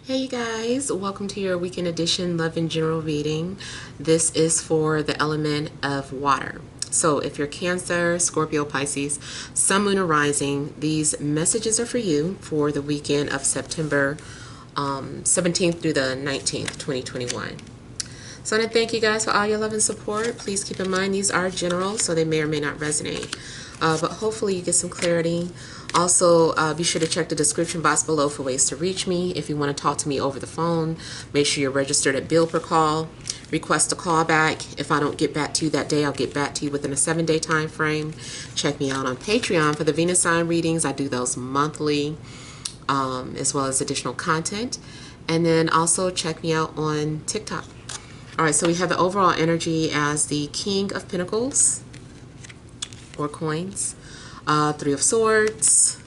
Hey you guys, welcome to your weekend edition Love and General reading. This is for the element of water. So if you're Cancer, Scorpio, Pisces, Sun, Moon, or Rising, these messages are for you for the weekend of September 17th through the 19th, 2021. So I want to thank you guys for all your love and support. Please keep in mind these are general, so they may or may not resonate. But hopefully you get some clarity. Also, be sure to check the description box below for ways to reach me. If you want to talk to me over the phone, make sure you're registered at bill per call. Request a callback. If I don't get back to you that day, I'll get back to you within a 7-day time frame. Check me out on Patreon for the Venus sign readings. I do those monthly, as well as additional content. And then also check me out on TikTok. All right, so we have the overall energy as the King of Pentacles, or coins, Three of Swords,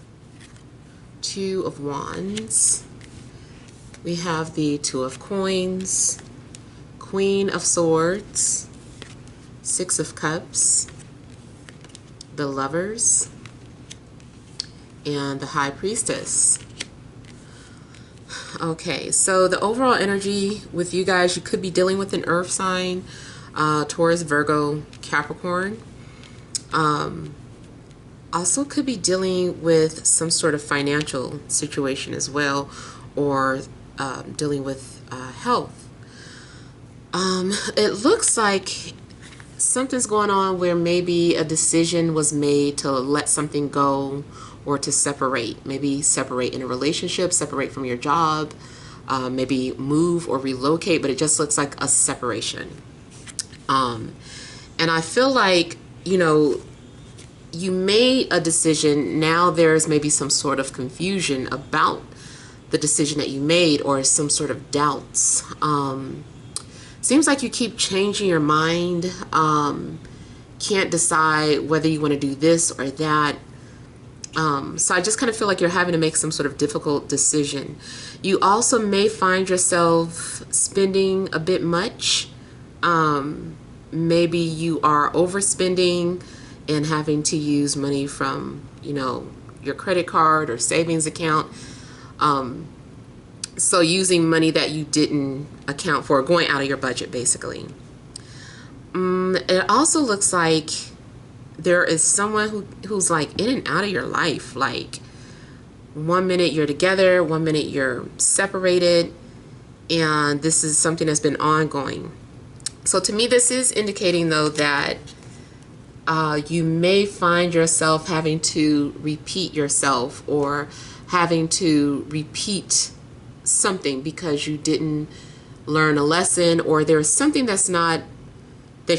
Two of Wands. We have the Two of Coins, Queen of Swords, Six of Cups, the Lovers, and the High Priestess. Okay, so the overall energy with you guys, you could be dealing with an earth sign, Taurus, Virgo, Capricorn. Also could be dealing with some sort of financial situation as well, or dealing with health. It looks like something's going on where maybe a decision was made to let something go or to separate. Maybe separate in a relationship, separate from your job, maybe move or relocate, but it just looks like a separation. And I feel like, you know, you made a decision. Now there's maybe some sort of confusion about the decision that you made, or some sort of doubts. Seems like you keep changing your mind. Can't decide whether you want to do this or that. So I just kind of feel like you're having to make some sort of difficult decision. You also may find yourself spending a bit much. Maybe you are overspending and having to use money from, you know, your credit card or savings account. So using money that you didn't account for, going out of your budget, basically. It also looks like there is someone who's like in and out of your life. Like 1 minute you're together, 1 minute you're separated, and this is something that's been ongoing. So to me, this is indicating though that you may find yourself having to repeat yourself, or having to repeat something because you didn't learn a lesson, or there's something that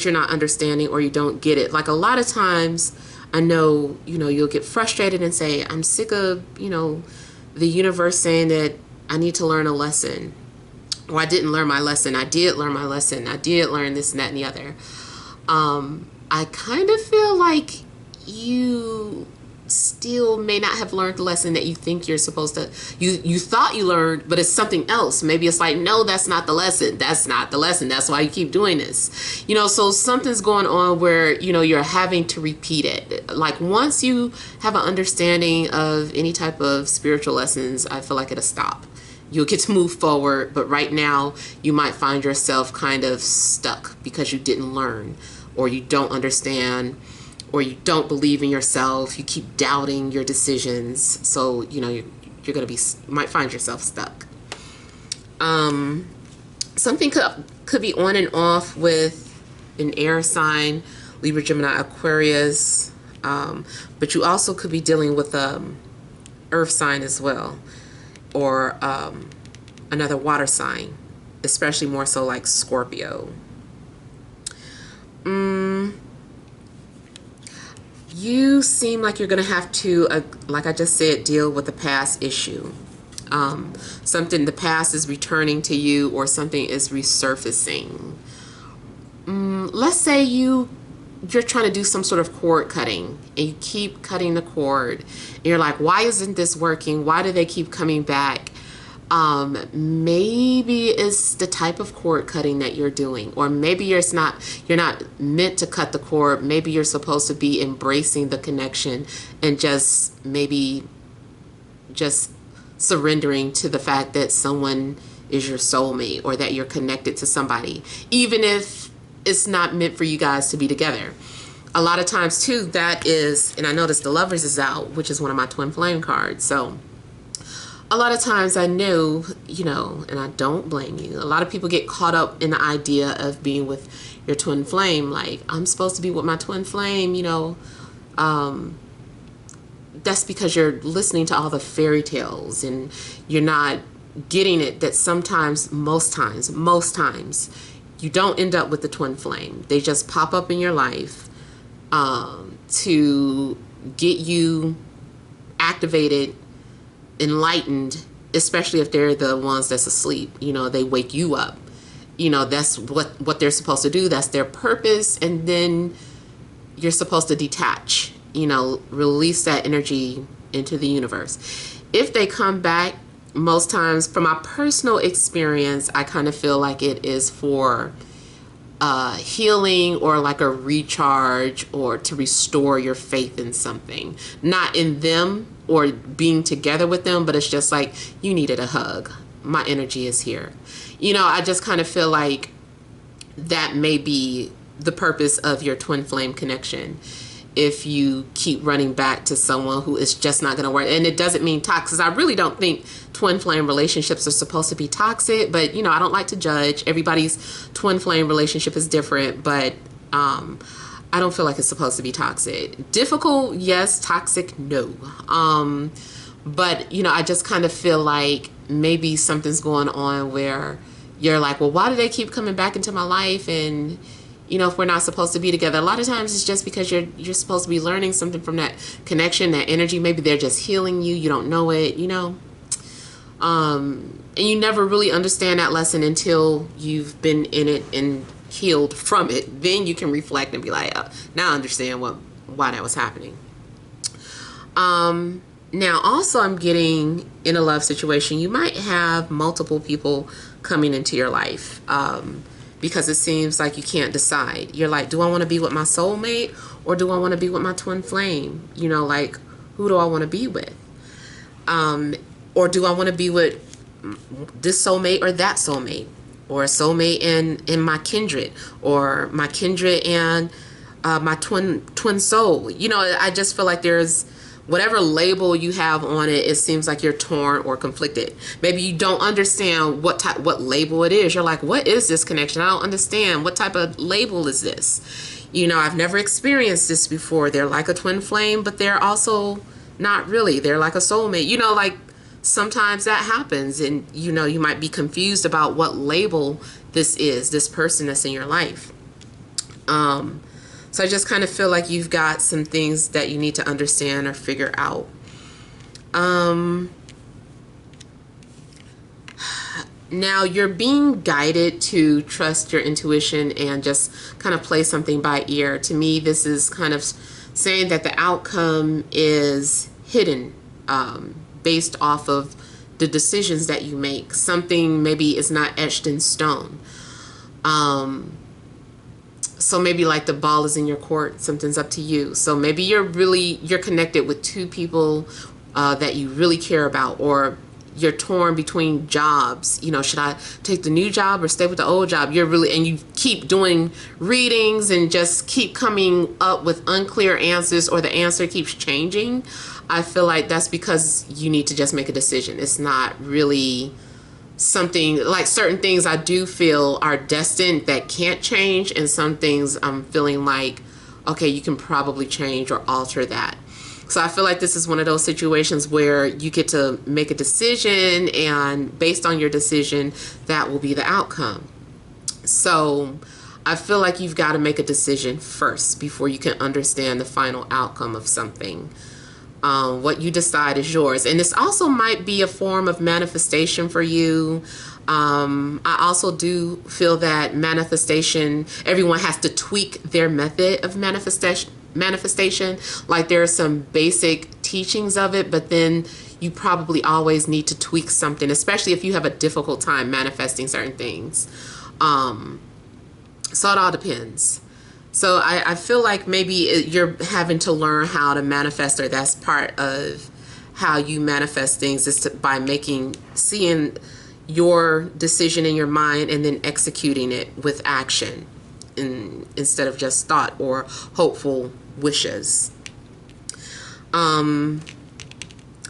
you're not understanding, or you don't get it. Like a lot of times, I know, you know, you'll get frustrated and say, I'm sick of, you know, the universe saying that I need to learn a lesson, or I didn't learn my lesson. I did learn my lesson. I did learn this and that and the other. I kind of feel like you still may not have learned the lesson that you think you're supposed to. You thought you learned, but it's something else. Maybe it's like, no, that's not the lesson. That's not the lesson. That's why you keep doing this. You know, so something's going on where, you know, you're having to repeat it. Like once you have an understanding of any type of spiritual lessons, I feel like it'll stop. You'll get to move forward, but right now you might find yourself kind of stuck because you didn't learn, or you don't understand, or you don't believe in yourself. You keep doubting your decisions. So, you know, you're going to be, might find yourself stuck. Something could be on and off with an air sign, Libra, Gemini, Aquarius. But you also could be dealing with earth sign as well, or another water sign, especially more so like Scorpio. You seem like you're going to have to, like I just said, deal with the past issue. Something, the past is returning to you, or something is resurfacing. Let's say you're trying to do some sort of cord cutting, and you keep cutting the cord, and you're like, why isn't this working? Why do they keep coming back? Maybe it's the type of cord cutting that you're doing, or maybe you're not meant to cut the cord. Maybe you're supposed to be embracing the connection and just maybe just surrendering to the fact that someone is your soulmate or that you're connected to somebody, even if it's not meant for you guys to be together. A lot of times too, that is, and I noticed the Lovers is out, which is one of my twin flame cards. So a lot of times I know, and I don't blame you, a lot of people get caught up in the idea of being with your twin flame. Like, I'm supposed to be with my twin flame, that's because you're listening to all the fairy tales and you're not getting it that sometimes, most times, you don't end up with the twin flame. They just pop up in your life to get you activated, enlightened, especially if they're the ones that's asleep. They wake you up. That's what they're supposed to do. That's their purpose. And then you're supposed to detach, release that energy into the universe. If they come back, most times, from my personal experience, I kind of feel like it is for healing or like a recharge or to restore your faith in something. Not in them or being together with them, but it's just like you needed a hug. My energy is here. I just kind of feel like that may be the purpose of your twin flame connection. If you keep running back to someone who is just not going to work. And it doesn't mean toxic. I really don't think twin flame relationships are supposed to be toxic, but I don't like to judge. Everybody's twin flame relationship is different, but I don't feel like it's supposed to be toxic. Difficult, yes. Toxic, no. But I just kind of feel like maybe something's going on where you're like, well, why do they keep coming back into my life? And if we're not supposed to be together, a lot of times it's just because you're supposed to be learning something from that connection, that energy. Maybe they're just healing you. You don't know it, and you never really understand that lesson until you've been in it and healed from it. Then you can reflect and be like, oh, now I understand why that was happening. Now also I'm getting in a love situation, you might have multiple people coming into your life. Because it seems like you can't decide. You're like, do I want to be with my soulmate or do I want to be with my twin flame? Like, who do I want to be with? Or do I want to be with this soulmate or that soulmate? Or a soulmate and my kindred, or my kindred and my twin soul? I just feel like there's whatever label you have on it, it seems like you're torn or conflicted. Maybe you don't understand what label it is. You're like, what is this connection? I don't understand. What type of label is this? I've never experienced this before. They're like a twin flame, but they're also not really. They're like a soulmate. Like sometimes that happens, and you might be confused about what label this is, this person that's in your life. So I just kind of feel like you've got some things that you need to understand or figure out. Now you're being guided to trust your intuition and just kind of play something by ear. To me, this is kind of saying that the outcome is hidden based off of the decisions that you make. Something maybe is not etched in stone. So maybe like the ball is in your court, something's up to you. So maybe you're connected with two people that you really care about, or you're torn between jobs. Should I take the new job or stay with the old job? And you keep doing readings and just keep coming up with unclear answers, or the answer keeps changing. I feel like that's because you need to just make a decision. It's not really something like, certain things I do feel are destined that can't change, and some things I'm feeling like, okay, you can probably change or alter that. So I feel like this is one of those situations where you get to make a decision, and based on your decision, that will be the outcome. So I feel like you've got to make a decision first before you can understand the final outcome of something. What you decide is yours. And this also might be a form of manifestation for you. I also do feel that manifestation, everyone has to tweak their method of manifestation. Like there are some basic teachings of it, but then you probably always need to tweak something, especially if you have a difficult time manifesting certain things. So it all depends. So I feel like maybe you're having to learn how to manifest, or that's part of how you manifest things is by seeing your decision in your mind and then executing it with action instead of just thought or hopeful wishes.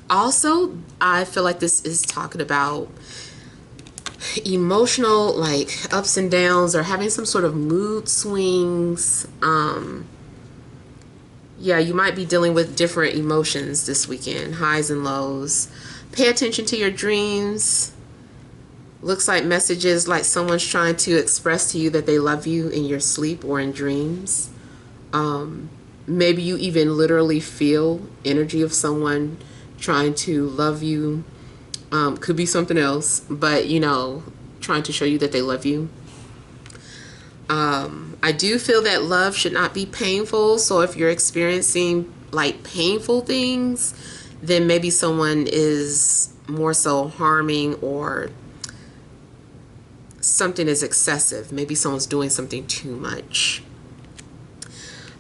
Also, I feel like this is talking about emotional, like, ups and downs, or having some sort of mood swings. Yeah, you might be dealing with different emotions this weekend, highs and lows. Pay attention to your dreams. Looks like messages like someone's trying to express to you that they love you in your sleep or in dreams. Maybe you even literally feel energy of someone trying to love you. Could be something else, but you know, trying to show you that they love you. I do feel that love should not be painful. So if you're experiencing like painful things, then maybe someone is more so harming, or something is excessive. Maybe someone's doing something too much.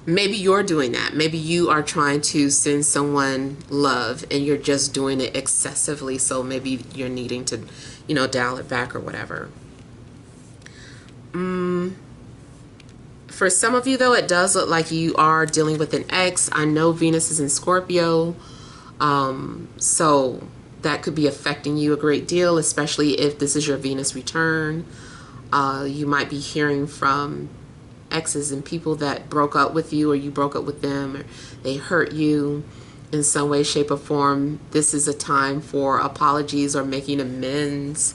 Maybe you're doing that. Maybe you are trying to send someone love and you're just doing it excessively. So maybe you're needing to, you know, dial it back or whatever. For some of you, though, it does look like you are dealing with an ex. I know Venus is in Scorpio. So that could be affecting you a great deal, especially if this is your Venus return. You might be hearing from exes and people that broke up with you, or you broke up with them, or they hurt you in some way, shape, or form. This is a time for apologies or making amends.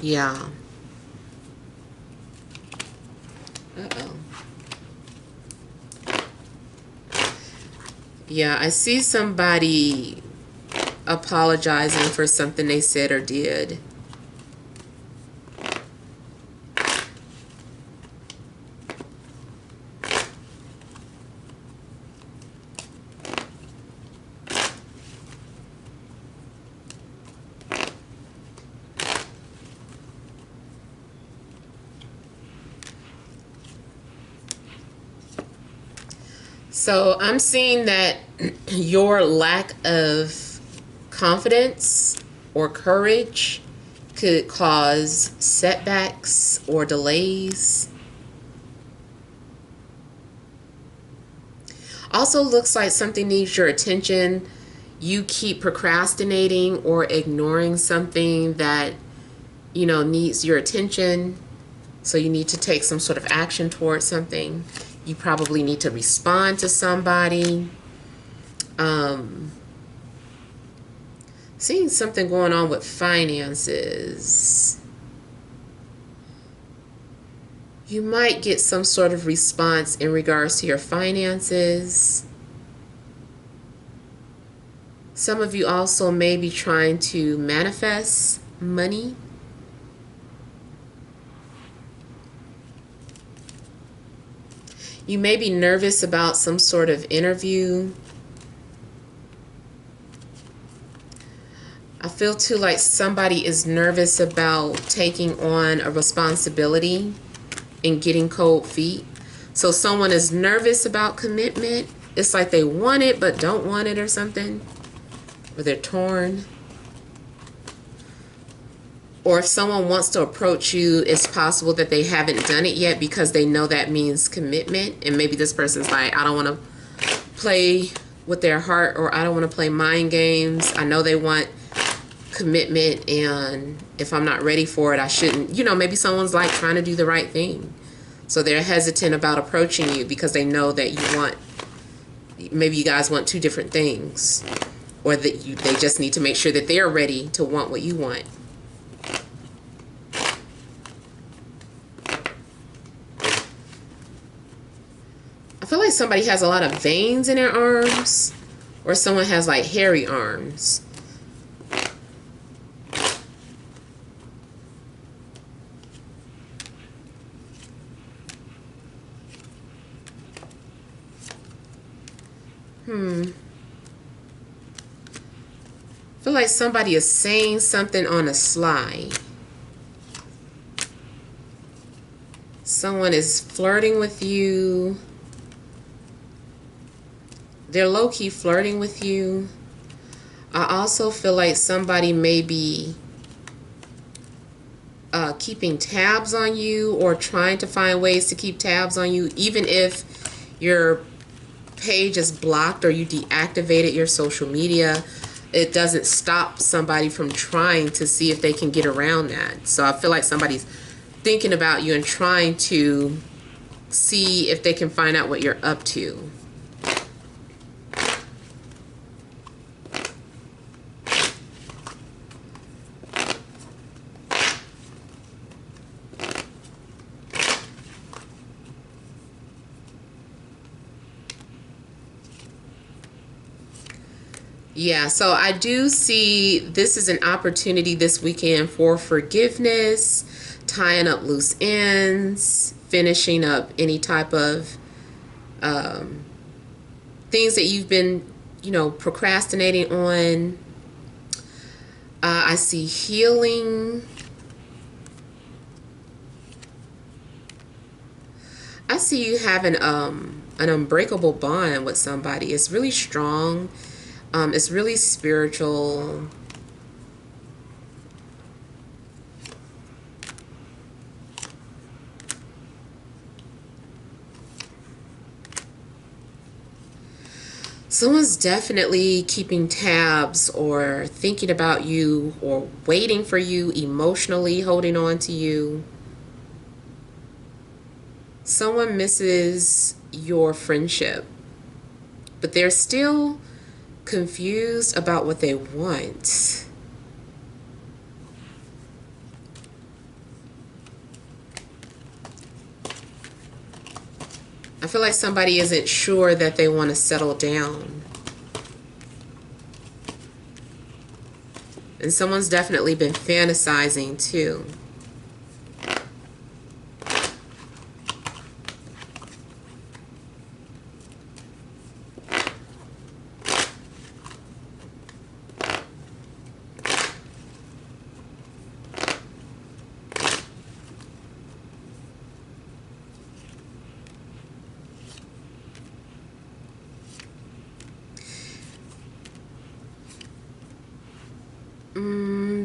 Yeah. Yeah, I see somebody apologizing for something they said or did. So I'm seeing that your lack of confidence or courage could cause setbacks or delays. Also looks like something needs your attention. You keep procrastinating or ignoring something that, you know, needs your attention. So you need to take some sort of action towards something. You probably need to respond to somebody. Seeing something going on with finances. You might get some sort of response in regards to your finances. Some of you also may be trying to manifest money. You may be nervous about some sort of interview. I feel too like somebody is nervous about taking on a responsibility and getting cold feet. So someone is nervous about commitment. It's like they want it but don't want it or something. Or they're torn. Or if someone wants to approach you, it's possible that they haven't done it yet because they know that means commitment. And maybe this person's like, I don't want to play with their heart, or I don't want to play mind games. I know they want commitment, and if I'm not ready for it, I shouldn't. You know, maybe someone's like trying to do the right thing. So they're hesitant about approaching you because they know that you want, maybe you guys want two different things. Or that they just need to make sure that they're ready to want what you want. I feel like somebody has a lot of veins in their arms, or someone has like hairy arms. I feel like somebody is saying something on the sly. Someone is flirting with you. They're low-key flirting with you. I also feel like somebody may be keeping tabs on you or trying to find ways to keep tabs on you, even if your page is blocked or you deactivated your social media. It doesn't stop somebody from trying to see if they can get around that. So I feel like somebody's thinking about you and trying to see if they can find out what you're up to. Yeah, so I do see this is an opportunity this weekend for forgiveness, tying up loose ends, finishing up any type of things that you've been, procrastinating on. I see healing. I see you having an unbreakable bond with somebody. It's really strong. It's really spiritual. Someone's definitely keeping tabs or thinking about you or waiting for you emotionally, holding on to you. Someone misses your friendship, but they're still confused about what they want. I feel like somebody isn't sure that they want to settle down. And someone's definitely been fantasizing too.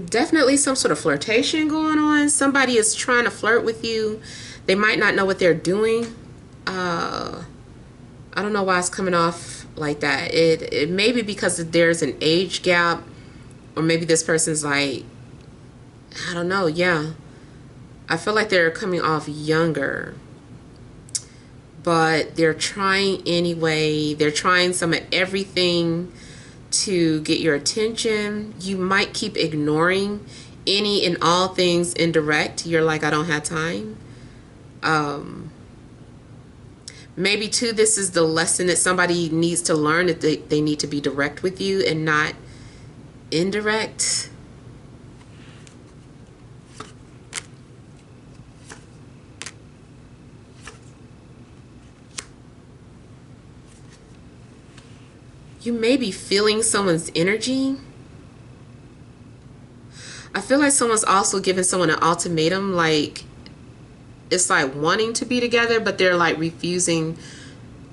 Definitely some sort of flirtation going on. Somebody is trying to flirt with you. They might not know what they're doing. I don't know why it's coming off like that. It may be because there's an age gap, or maybe this person's like, I don't know. Yeah, I feel like they're coming off younger, but they're trying anyway. They're trying some of everything to get your attention. You might keep ignoring any and all things indirect. You're like, I don't have time. Maybe too, this is the lesson that somebody needs to learn, that they need to be direct with you and not indirect. You may be feeling someone's energy. I feel like someone's also giving someone an ultimatum, like it's like wanting to be together, but they're like refusing.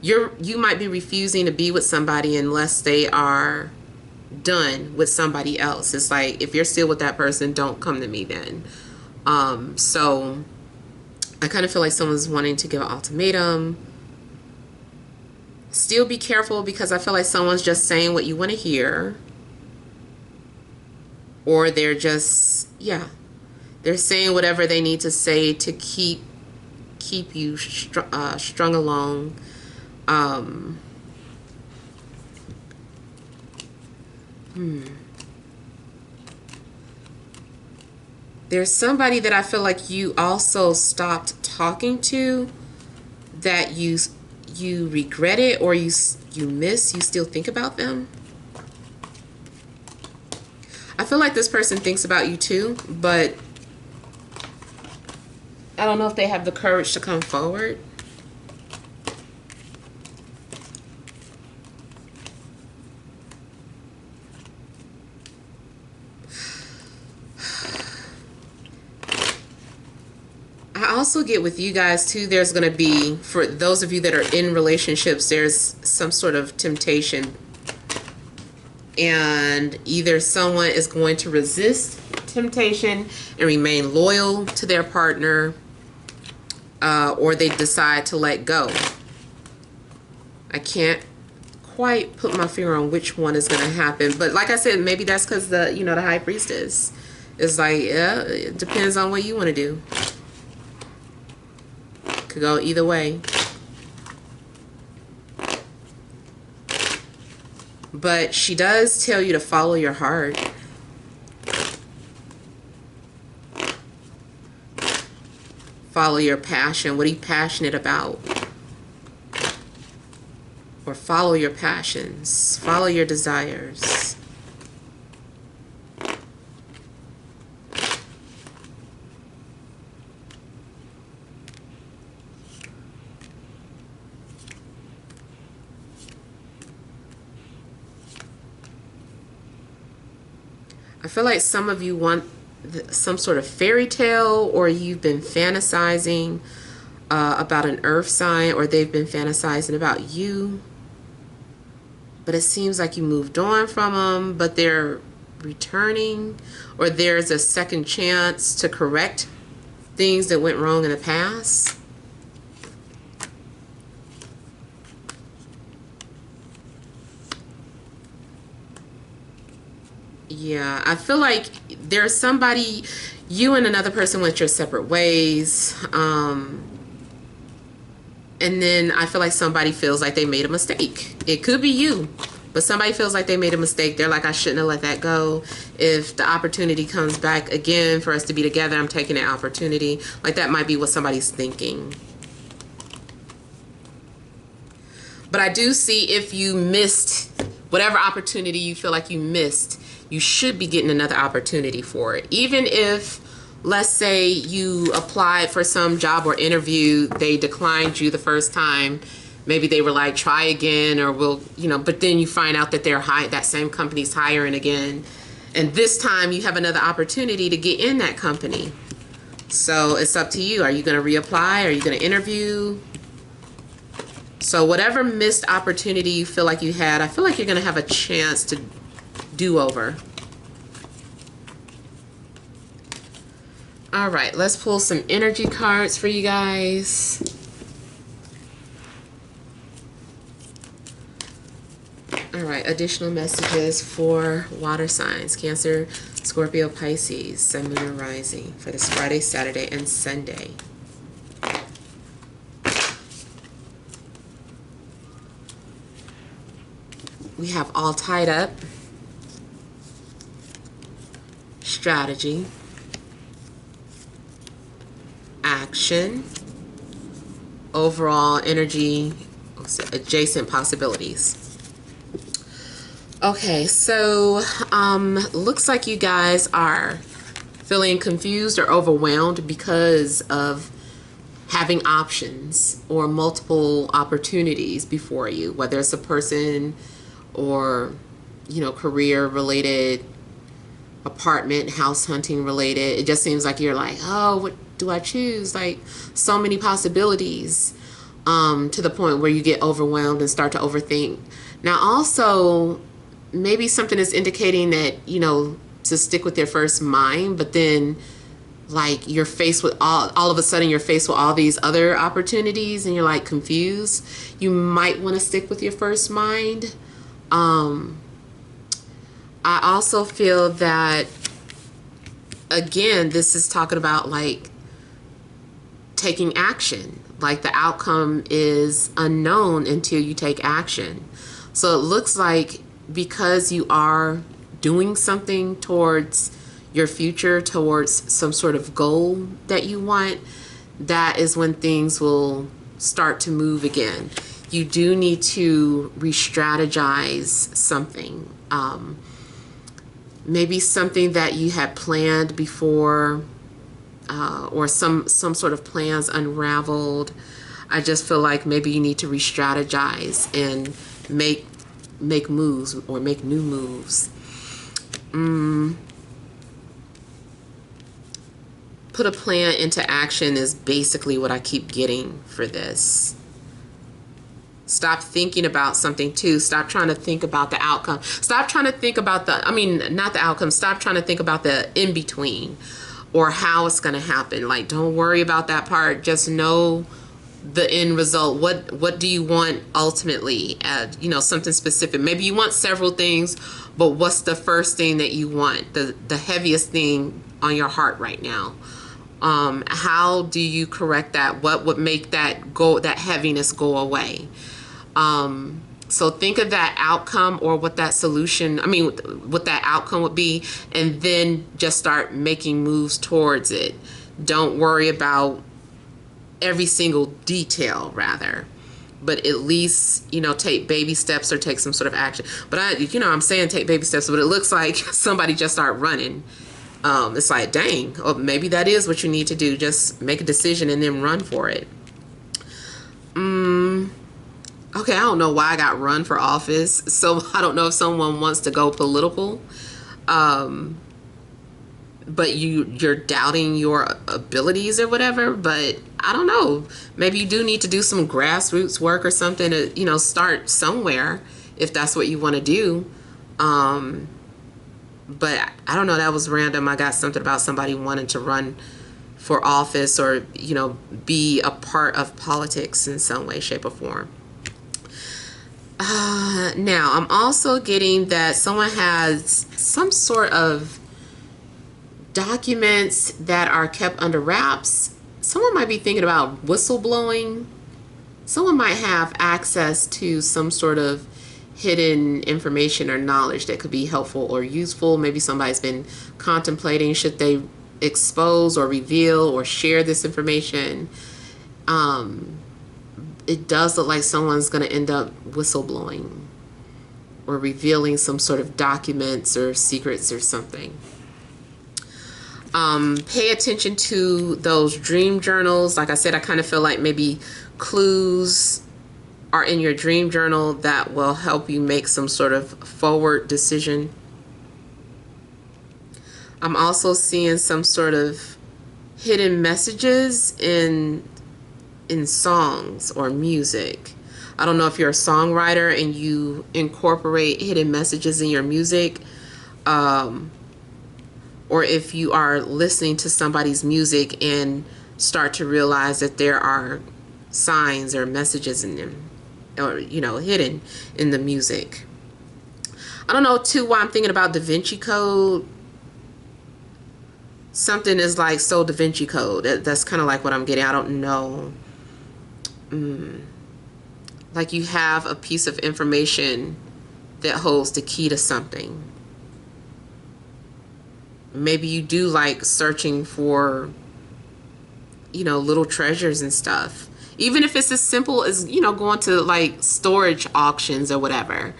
You might be refusing to be with somebody unless they are done with somebody else. It's like, if you're still with that person, don't come to me then. So I kind of feel like someone's wanting to give an ultimatum. Still be careful, because I feel like someone's just saying what you want to hear, or they're just, yeah, they're saying whatever they need to say to keep you strung along. There's somebody that I feel like you also stopped talking to, that you regret it, or you miss. You still think about them. I feel like this person thinks about you too, but I don't know if they have the courage to come forward. I also get with you guys too, there's going to be, for those of you that are in relationships, there's some sort of temptation. And either someone is going to resist temptation and remain loyal to their partner, or they decide to let go. I can't quite put my finger on which one is going to happen, but like I said, maybe that's because the High Priestess is like, yeah, it depends on what you want to do. Could go either way. But she does tell you to follow your heart. Follow your passion. What are you passionate about? Or follow your passions. Follow your desires. I feel like some of you want some sort of fairy tale, or you've been fantasizing about an earth sign, or they've been fantasizing about you. But it seems like you moved on from them, but they're returning, or there's a second chance to correct things that went wrong in the past. Yeah, I feel like there's somebody, you and another person went your separate ways. And then I feel like somebody feels like they made a mistake. It could be you, but somebody feels like they made a mistake. They're like, I shouldn't have let that go. If the opportunity comes back again for us to be together, I'm taking that opportunity. Like, that might be what somebody's thinking. But I do see, if you missed whatever opportunity you feel like you missed, you should be getting another opportunity for it. Even if, let's say you applied for some job or interview, they declined you the first time. Maybe they were like, try again, or we'll, but then you find out that that same company's hiring again. And this time you have another opportunity to get in that company. So it's up to you. Are you going to reapply? Are you going to interview? So whatever missed opportunity you feel like you had, I feel like you're going to have a chance to do over. All right, let's pull some energy cards for you guys. All right, additional messages for water signs: Cancer, Scorpio, Pisces, Sun, Moon, and Rising for this Friday, Saturday, and Sunday. We have all tied up, strategy, action, overall energy, adjacent possibilities. Okay, so looks like you guys are feeling confused or overwhelmed because of having options or multiple opportunities before you, whether it's a person or, career related, apartment, house hunting related. It just seems like you're like, oh, what do I choose? Like, so many possibilities, to the point where you get overwhelmed and start to overthink. Now, also, maybe something is indicating that, to stick with your first mind, but then, like, you're faced with all of a sudden you're faced with all these other opportunities and you're like confused. You might want to stick with your first mind. I also feel that, again, this is talking about like taking action. Like, the outcome is unknown until you take action. So it looks like, because you are doing something towards your future, towards some sort of goal that you want, that is when things will start to move again. You do need to re-strategize something. Maybe something that you had planned before, or some sort of plans unraveled. I just feel like maybe you need to re-strategize and make moves, or make new moves. Put a plan into action is basically what I keep getting for this. Stop thinking about something too. Stop trying to think about the outcome. Stop trying to think about not the outcome. Stop trying to think about the in between or how it's going to happen. Like, don't worry about that part. Just know the end result. What do you want ultimately? Something specific. Maybe you want several things, but what's the first thing that you want? The heaviest thing on your heart right now. How do you correct that? What would make that heaviness go away? So think of that outcome or what that what that outcome would be, and then just start making moves towards it. Don't worry about every single detail, rather, but at least, take baby steps or take some sort of action. But I'm saying take baby steps, but it looks like somebody just started running. It's like, dang, or maybe that is what you need to do. Just make a decision and then run for it. Okay, I don't know why I got run for office. So I don't know if someone wants to go political. But you're doubting your abilities or whatever. But I don't know. Maybe you do need to do some grassroots work or something to, start somewhere if that's what you want to do. But I don't know, that was random. I got something about somebody wanting to run for office or, be a part of politics in some way, shape, or form. Now, I'm also getting that someone has some sort of documents that are kept under wraps. Someone might be thinking about whistleblowing. Someone might have access to some sort of hidden information or knowledge that could be helpful or useful. Maybe somebody's been contemplating, should they expose or reveal or share this information. It does look like someone's going to end up whistleblowing or revealing some sort of documents or secrets or something. Pay attention to those dream journals. Like I said, I kind of feel like maybe clues are in your dream journal that will help you make some sort of forward decision. I'm also seeing some sort of hidden messages in songs or music. I don't know if you're a songwriter and you incorporate hidden messages in your music, or if you are listening to somebody's music and start to realize that there are signs or messages in them, or hidden in the music. I don't know too why I'm thinking about Da Vinci Code. Something is like so Da Vinci Code. That's kind of like what I'm getting. I don't know. Like you have a piece of information that holds the key to something. Maybe you do like searching for, little treasures and stuff. Even if it's as simple as, going to like storage auctions or whatever.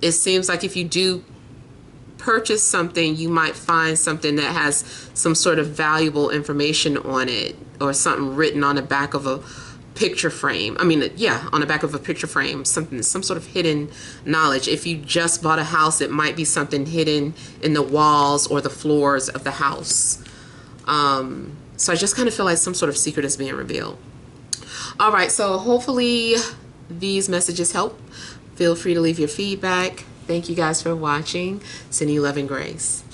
It seems like if you do purchase something, you might find something that has some sort of valuable information on it, or something written on the back of a picture frame. On the back of a picture frame, some sort of hidden knowledge. If you just bought a house, it might be something hidden in the walls or the floors of the house. So I just kind of feel like some sort of secret is being revealed. All right, so hopefully these messages help. Feel free to leave your feedback. Thank you guys for watching. Sending you love and grace.